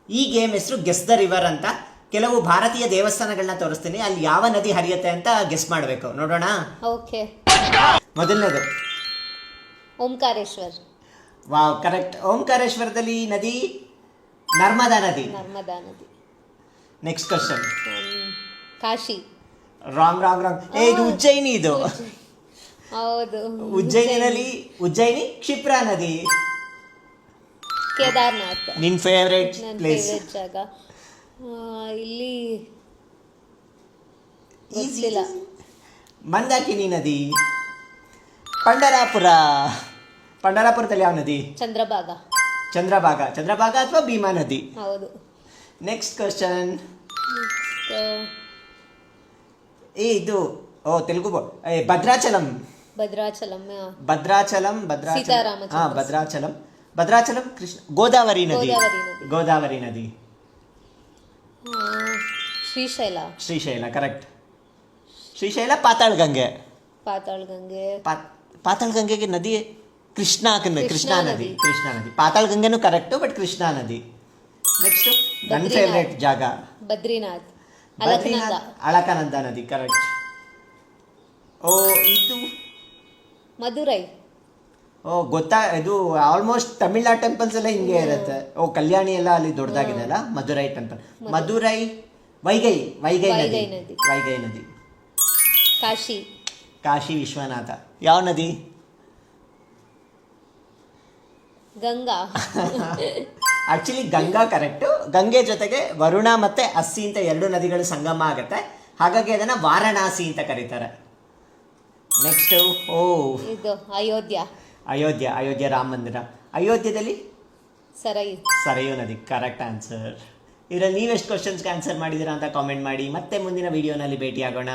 ಈ ಗೇಮ್ ಹೆಸರು guess the river ಅಂತ. ಕೆಲವು ಭಾರತೀಯ ದೇವಸ್ಥಾನಗಳನ್ನ ತೋರಿಸ್ತೀನಿ, ಅಲ್ಲಿ ಯಾವ ನದಿ ಹರಿಯುತ್ತೆ ಅಂತ ಗೆಸ್ ಮಾಡಬೇಕು. ನೋಡೋಣ. ಓಕೆ. ಮೊದಲನೇದು ಓಂಕಾರೇಶ್ವರ್. Wow, correct. ಓಂಕಾರೇಶ್ವರದಲ್ಲಿ ನದಿ ನರ್ಮದಾ ನದಿ. ನರ್ಮದಾ ನದಿ. Next question. Kashi. Wrong wrong wrong. ಇದು ಉಜ್ಜಯಿನಿ. ಇದು ಹೌದು. ಉಜ್ಜಯಿನಿ ಕ್ಷಿಪ್ರಾ ನದಿ. ಕೇದಾರ್ನಾಥ್. ನಿನ್ ಫೇವ್ರೇಟ್ ನನ್ನ ಪ್ಲೇಸ್. ಫೇವ್ರೆಟ್ ಜಾಗ. ಇಲ್ಲಿ ಗೊತ್ತಿಲ್ಲ. ಮಂದಾಕಿನಿ ನದಿ. ಪಂಡರಾಪುರದಲ್ಲಿ ಯಾವ ನದಿ? ಚಂದ್ರಭಾಗ. ಚಂದ್ರಭಾಗ ಅಥವಾ ಭೀಮಾ ನದಿ. ಹೌದು. Next question. ಇದು ತೆಲುಗು. ಭದ್ರಾಚಲಂ. ಭದ್ರಾಚಲಂ ಕೃಷ್ಣ. ಗೋದಾವರಿ ನದಿ. ಶ್ರೀಶೈಲ ಕರೆಕ್ಟ್. ಶ್ರೀಶೈಲ ಪಾತಾಳ ಗಂಗೆ. ಪಾತಾಳ ಗಂಗೆಗೆ ನದಿ ಕೃಷ್ಣಾ ನದಿ. ಪಾತಾಳ ಗಂಗೆನೂ ಕರೆಕ್ಟ್, ಬಟ್ ಕೃಷ್ಣಾ ನದಿ. ನೆಕ್ಸ್ಟ್ ನನ್ನ ಫೇವ್ರೇಟ್ ಜಾಗ ಬದ್ರಿನಾಥ್. ಅಳಕನಂದ ನದಿ ಕರೆಕ್ಟ್. ಇದು ಮಧುರೈ. ಗೊತ್ತಾ, ಇದು ಆಲ್ಮೋಸ್ಟ್ ತಮಿಳ್ನಾಡು ಟೆಂಪಲ್ಸ್ ಎಲ್ಲ ಹಿಂಗೆ ಇರುತ್ತೆ. ಕಲ್ಯಾಣಿ ಎಲ್ಲ ಅಲ್ಲಿ ದೊಡ್ಡದಾಗಿದೆ ಅಲ್ಲ. ಮಧುರೈ ಟೆಂಪಲ್. ಮಧುರೈ. ವೈಗೈ ನದಿ. ಕಾಶಿ ವಿಶ್ವನಾಥ. ಯಾವ ನದಿ? ಗಂಗಾ. Actually Ganga correct. ಗಂಗೆ ಜೊತೆಗೆ ವರುಣ ಮತ್ತೆ ಅಸ್ಸಿ ಅಂತ 2 ನದಿಗಳು ಸಂಗಮ ಆಗುತ್ತೆ, ಹಾಗಾಗಿ ಅದನ್ನ ವಾರಣಾಸಿ ಅಂತ ಕರೀತಾರೆ. ನೆಕ್ಸ್ಟ್ ಇದು ಅಯೋಧ್ಯ ರಾಮ ಮಂದಿರ. ಅಯೋಧ್ಯದಲ್ಲಿ ಸರಯೂ ನದಿ. Correct answer. ಇದರಲ್ಲಿ ನೀವೆಷ್ಟು ಕ್ವಶನ್ಸ್ಗೆ ಆನ್ಸರ್ ಮಾಡಿದ್ದೀರಾ ಅಂತ ಕಾಮೆಂಟ್ ಮಾಡಿ. ಮತ್ತೆ ಮುಂದಿನ ವಿಡಿಯೋನಲ್ಲಿ ಭೇಟಿಯಾಗೋಣ.